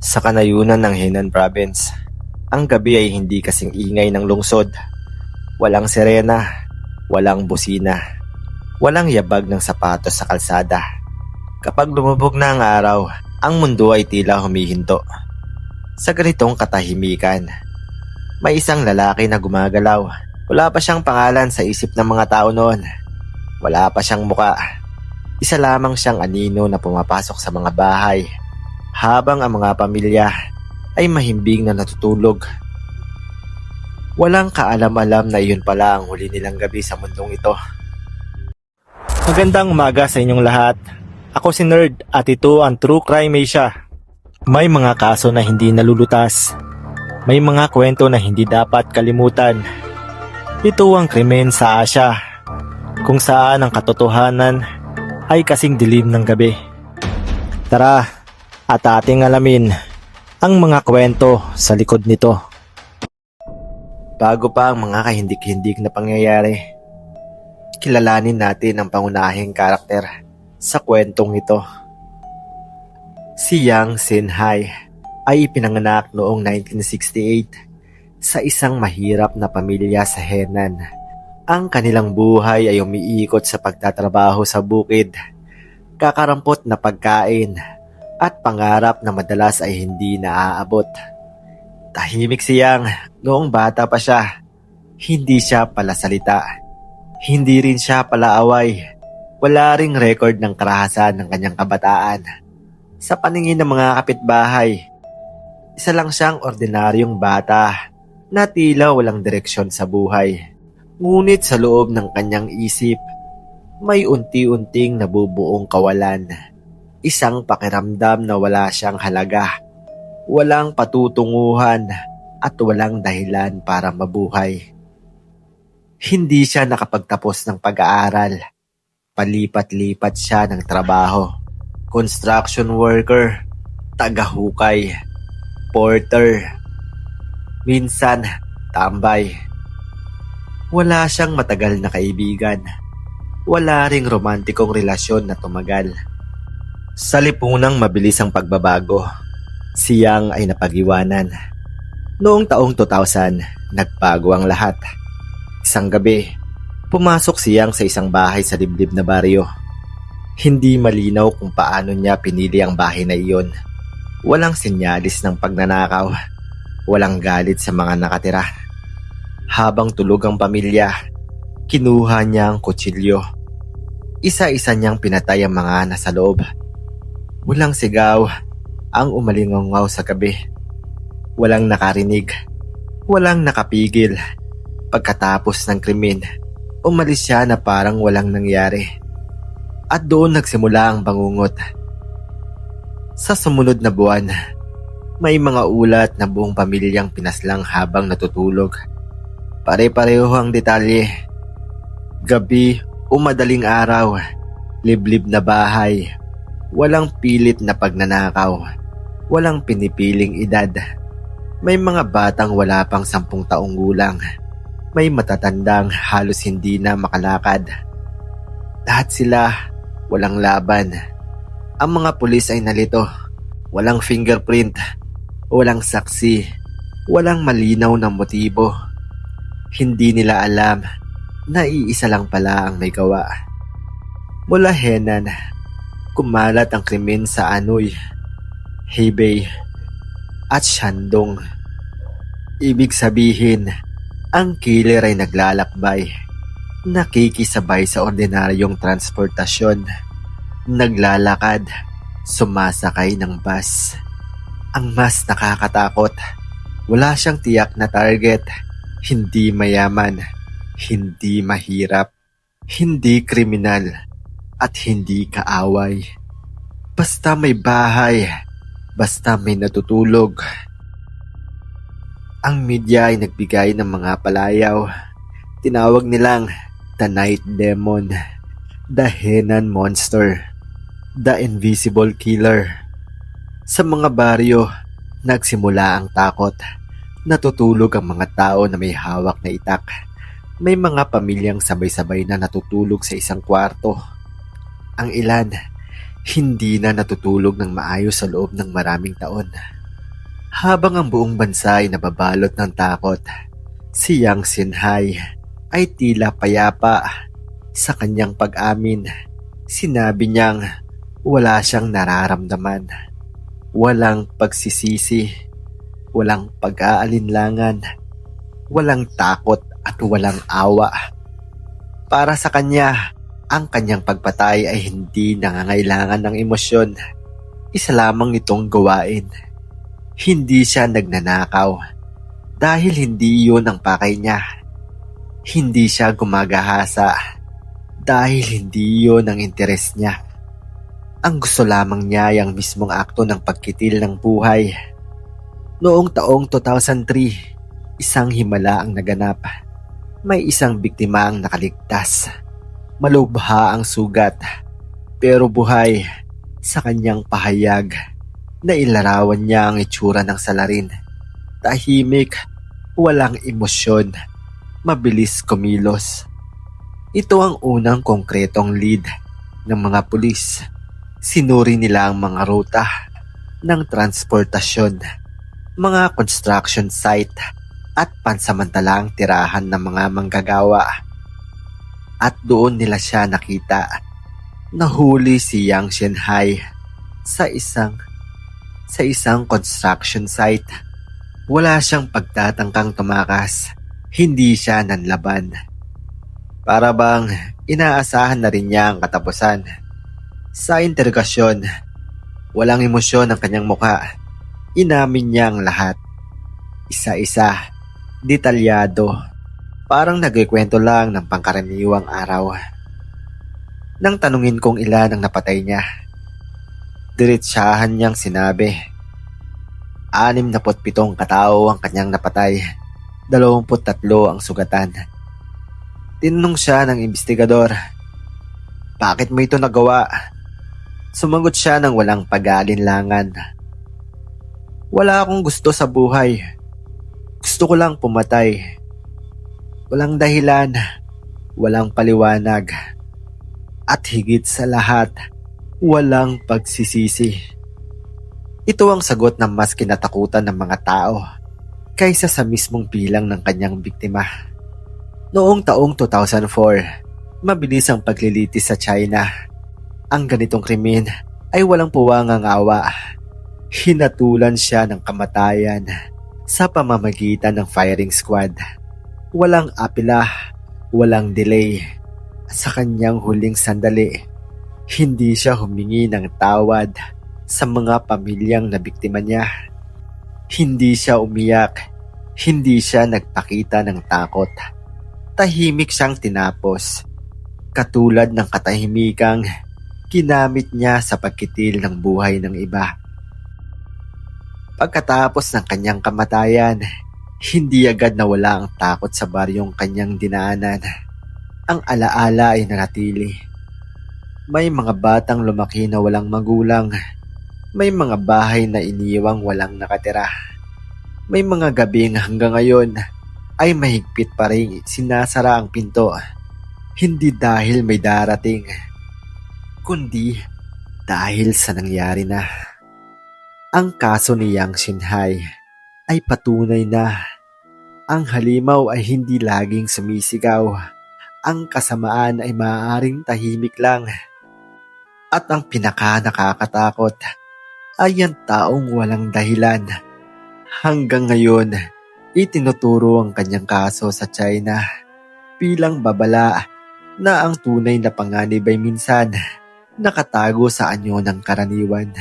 Sa kanayunan ng Henan Province, ang gabi ay hindi kasing ingay ng lungsod. Walang sirena, walang busina, walang yabag ng sapatos sa kalsada. Kapag lumubog na ang araw, ang mundo ay tila humihinto. Sa ganitong katahimikan, may isang lalaki na gumagalaw. Wala pa siyang pangalan sa isip ng mga tao noon. Wala pa siyang muka. Isa lamang siyang anino na pumapasok sa mga bahay habang ang mga pamilya ay mahimbing na natutulog. Walang kaalam-alam na iyon pala ang huli nilang gabi sa mundong ito. Magandang umaga sa inyong lahat. Ako si Nerd at ito ang True Crime Asia. May mga kaso na hindi nalulutas. May mga kwento na hindi dapat kalimutan. Ito ang krimen sa Asia, kung saan ang katotohanan ay kasing dilim ng gabi. Tara at ating alamin ang mga kwento sa likod nito. Bago pa ang mga kahindik-hindik na pangyayari, kilalanin natin ang pangunahing karakter sa kwentong ito. Si Yang Sinhai ay ipinanganak noong 1968 sa isang mahirap na pamilya sa Henan. Ang kanilang buhay ay umiikot sa pagtatrabaho sa bukid, kakarampot na pagkain, at pangarap na madalas ay hindi naaabot. Tahimik si Yang noong bata pa siya. Hindi siya palasalita. Hindi rin siya palaaway. Wala ring record ng karahasan ng kanyang kabataan. Sa paningin ng mga kapitbahay, isa lang siyang ordinaryong bata na tila walang direksyon sa buhay. Ngunit sa loob ng kanyang isip, may unti-unting nabubuong kawalan. Isang pakiramdam na wala siyang halaga, walang patutunguhan at walang dahilan para mabuhay. Hindi siya nakapagtapos ng pag-aaral. Palipat-lipat siya ng trabaho. Construction worker, tagahukay, porter, minsan tambay. Wala siyang matagal na kaibigan. Wala ring romantikong relasyon na tumagal. Sa lipunang mabilis ang pagbabago, si Yang ay napag-iwanan. Noong taong 2000, nagbago ang lahat. Isang gabi, pumasok si Yang sa isang bahay sa liblib na baryo. Hindi malinaw kung paano niya pinili ang bahay na iyon. Walang senyalis ng pagnanakaw. Walang galit sa mga nakatira. Habang tulog ang pamilya, kinuha niya ang kutsilyo. Isa-isa niyang pinatay ang mga nasa loob. Walang sigaw ang umalingaw sa gabi. Walang nakarinig. Walang nakapigil. Pagkatapos ng krimen, umalis siya na parang walang nangyari. At doon nagsimula ang bangungot. Sa sumunod na buwan, may mga ulat na buong pamilyang pinaslang habang natutulog. Pare-pareho ang detalye. Gabi o madaling araw, liblib na bahay. Walang pilit na pagnanakaw. Walang pinipiling edad. May mga batang wala pang 10 taong gulang. May matatandang halos hindi na makalakad. Lahat sila walang laban. Ang mga pulis ay nalito. Walang fingerprint. Walang saksi. Walang malinaw na motibo. Hindi nila alam na iisa lang pala ang may gawa. Mula Henan, kumalat ang krimen sa Anoy, Hebei, at Shandong. Ibig sabihin, ang killer ay naglalakbay, nakikisabay sa ordinaryong transportasyon, naglalakad, sumasakay ng bus. Ang mas nakakatakot, wala siyang tiyak na target, hindi mayaman, hindi mahirap, hindi kriminal, at hindi kaaway. Basta may bahay, basta may natutulog. Ang media ay nagbigay ng mga palayaw. Tinawag nilang The Night Demon, The Henan Monster, The Invisible Killer. Sa mga baryo, nagsimula ang takot. Natutulog ang mga tao na may hawak na itak. May mga pamilyang sabay-sabay na natutulog sa isang kwarto. Ang ilan, hindi na natutulog ng maayos sa loob ng maraming taon. Habang ang buong bansa ay nababalot ng takot, si Yang Xinhai ay tila payapa sa kanyang pag-amin. Sinabi niyang wala siyang nararamdaman, walang pagsisisi, walang pag-aalinlangan, walang takot at walang awa. Para sa kanya, ang kanyang pagpatay ay hindi nangangailangan ng emosyon. Isa lamang itong gawain. Hindi siya nagnanakaw dahil hindi yun ang pakay niya. Hindi siya gumagahasa dahil hindi yun ang interes niya. Ang gusto lamang niya ay ang mismong akto ng pagkitil ng buhay. Noong taong 2003, isang himala ang naganap. May isang biktima ang nakaligtas. Malubha ang sugat, pero buhay. Sa kanyang pahayag, nailarawan niya ang itsura ng salarin. Tahimik, walang emosyon, mabilis kumilos. Ito ang unang konkretong lead ng mga pulis. Sinuri nila ang mga ruta ng transportasyon, mga construction site at pansamantalang tirahan ng mga manggagawa. At doon nila siya nakita. Nahuli si Yang Xinhai sa isang construction site. Wala siyang pagtatangkang tumakas. Hindi siya nanlaban. Para bang inaasahan na rin niya ang katapusan. Sa interogasyon, walang emosyon ang kanyang mukha. Inamin niya ang lahat. Isa-isa, detalyado. Parang nagkikwento lang ng pangkaraniwang araw. Nang tanungin kong ilan ang napatay niya, diretsahan niyang sinabi, 67 katao ang kanyang napatay, 23 ang sugatan. Tinanong siya ng investigador, bakit mo ito nagawa? Sumagot siya ng walang pag-aalinlangan, wala akong gusto sa buhay. Gusto ko lang pumatay. Walang dahilan, walang paliwanag. At higit sa lahat, walang pagsisisi. Ito ang sagot na mas kinatakutan ng mga tao kaysa sa mismong bilang ng kanyang biktima. Noong taong 2004, mabilis ang paglilitis sa China. Ang ganitong krimen ay walang puwangang awa. Hinatulan siya ng kamatayan sa pamamagitan ng firing squad. Walang apela, walang delay. Sa kanyang huling sandali, hindi siya humingi ng tawad sa mga pamilyang nabiktima niya. Hindi siya umiyak, hindi siya nagpakita ng takot. Tahimik siyang tinapos, katulad ng katahimikang ginamit niya sa pagkitil ng buhay ng iba. Pagkatapos ng kanyang kamatayan, hindi agad nawala ang takot sa baryong kanyang dinaanan. Ang alaala ay nanatili. May mga batang lumaki na walang magulang. May mga bahay na iniwang walang nakatira. May mga gabing hanggang ngayon ay mahigpit pa rin sinasara ang pinto. Hindi dahil may darating, kundi dahil sa nangyari na. Ang kaso ni Yang Xinhai ay patunay na ang halimaw ay hindi laging sumisigaw. Ang kasamaan ay maaaring tahimik lang. At ang pinaka-nakakatakot ay ang taong walang dahilan. Hanggang ngayon, itinuturo ang kanyang kaso sa China bilang babala na ang tunay na panganib ay minsan nakatago sa anyo ng karaniwan.